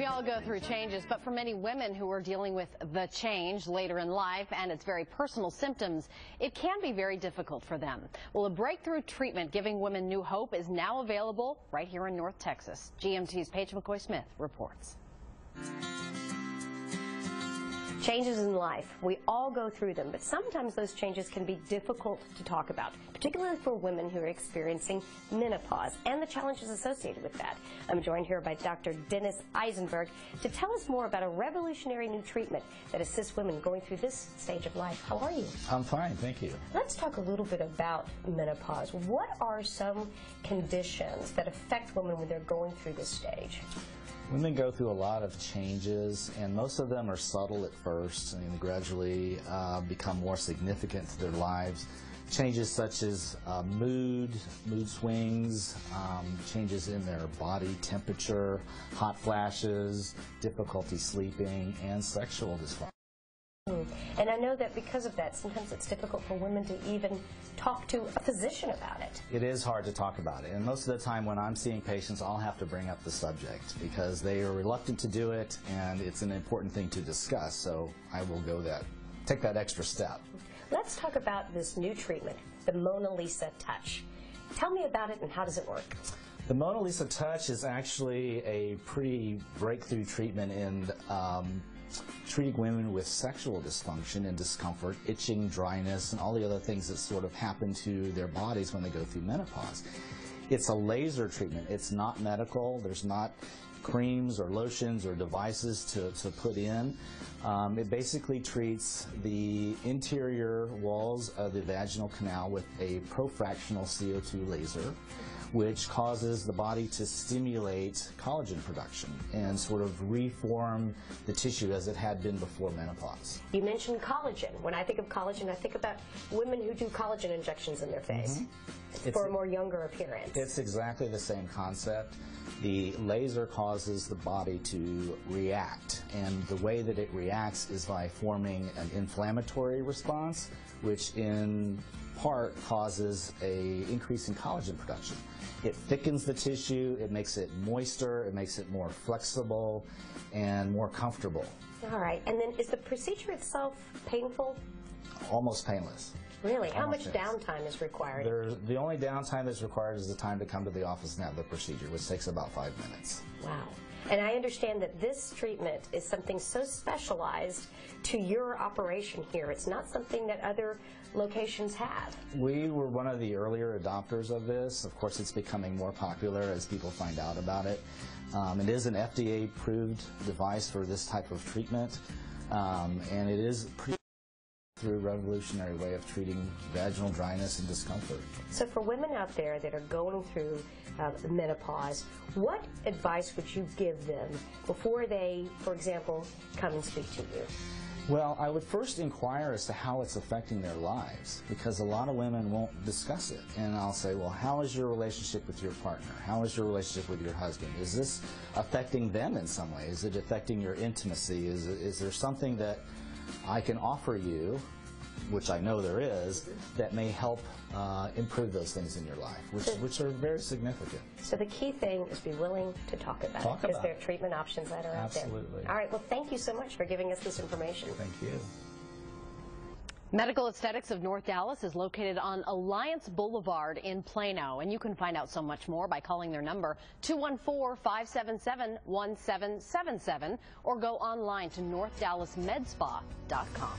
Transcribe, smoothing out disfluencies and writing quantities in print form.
all go through changes, but for many women who are dealing with the change later in life and its very personal symptoms, it can be very difficult for them. Well, a breakthrough treatment giving women new hope is now available right here in North Texas. GMT's Paige McCoy-Smith reports. Changes in life, we all go through them, but sometimes those changes can be difficult to talk about, particularly for women who are experiencing menopause and the challenges associated with that. I'm joined here by Dr. Dennis Eisenberg to tell us more about a revolutionary new treatment that assists women going through this stage of life. How are you? I'm fine, thank you. Let's talk a little bit about menopause. What are some conditions that affect women when they're going through this stage? Women go through a lot of changes, and most of them are subtle at first and gradually become more significant to their lives. Changes such as mood swings, changes in their body temperature, hot flashes, difficulty sleeping, and sexual dysfunction. And I know that because of that, sometimes it's difficult for women to even talk to a physician about it. It is hard to talk about it, and most of the time when I'm seeing patients, I'll have to bring up the subject because they are reluctant to do it, and it's an important thing to discuss, so I will take that extra step. Let's talk about this new treatment, the MonaLisa Touch. Tell me about it and how does it work? The MonaLisa Touch is actually a pretty breakthrough treatment in treating women with sexual dysfunction and discomfort, itching, dryness, and all the other things that sort of happen to their bodies when they go through menopause. It's a laser treatment. It's not medical. There's not creams or lotions or devices to put in. It basically treats the interior walls of the vaginal canal with a profractional CO2 laser, which causes the body to stimulate collagen production and sort of reform the tissue as it had been before menopause. You mentioned collagen. When I think of collagen, I think about women who do collagen injections in their face for a more younger appearance. It's exactly the same concept. The laser causes the body to react, and the way that it reacts is by forming an inflammatory response, which in part causes an increase in collagen production. It thickens the tissue, it makes it moister, it makes it more flexible and more comfortable. All right, and then is the procedure itself painful? Almost painless. Really? How much downtime is required? The only downtime that's required is the time to come to the office and have the procedure, which takes about 5 minutes. Wow. And I understand that this treatment is something so specialized to your operation here. It's not something that other locations have. We were one of the earlier adopters of this. Of course, it's becoming more popular as people find out about it. It is an FDA-approved device for this type of treatment, and it is through a revolutionary way of treating vaginal dryness and discomfort. So for women out there that are going through menopause, what advice would you give them before they, for example, come and speak to you? Well, I would first inquire as to how it's affecting their lives, because a lot of women won't discuss it. And I'll say, well, how is your relationship with your partner? How is your relationship with your husband? Is this affecting them in some way? Is it affecting your intimacy? Is there something that I can offer you, which I know there is, that may help improve those things in your life, which are very significant. So the key thing is be willing to talk about it, because there are treatment options that are out there. Absolutely. All right, well, thank you so much for giving us this information. Thank you. Medical Aesthetics of North Dallas is located on Alliance Boulevard in Plano, and you can find out so much more by calling their number 214-577-1777 or go online to northdallasmedspa.com.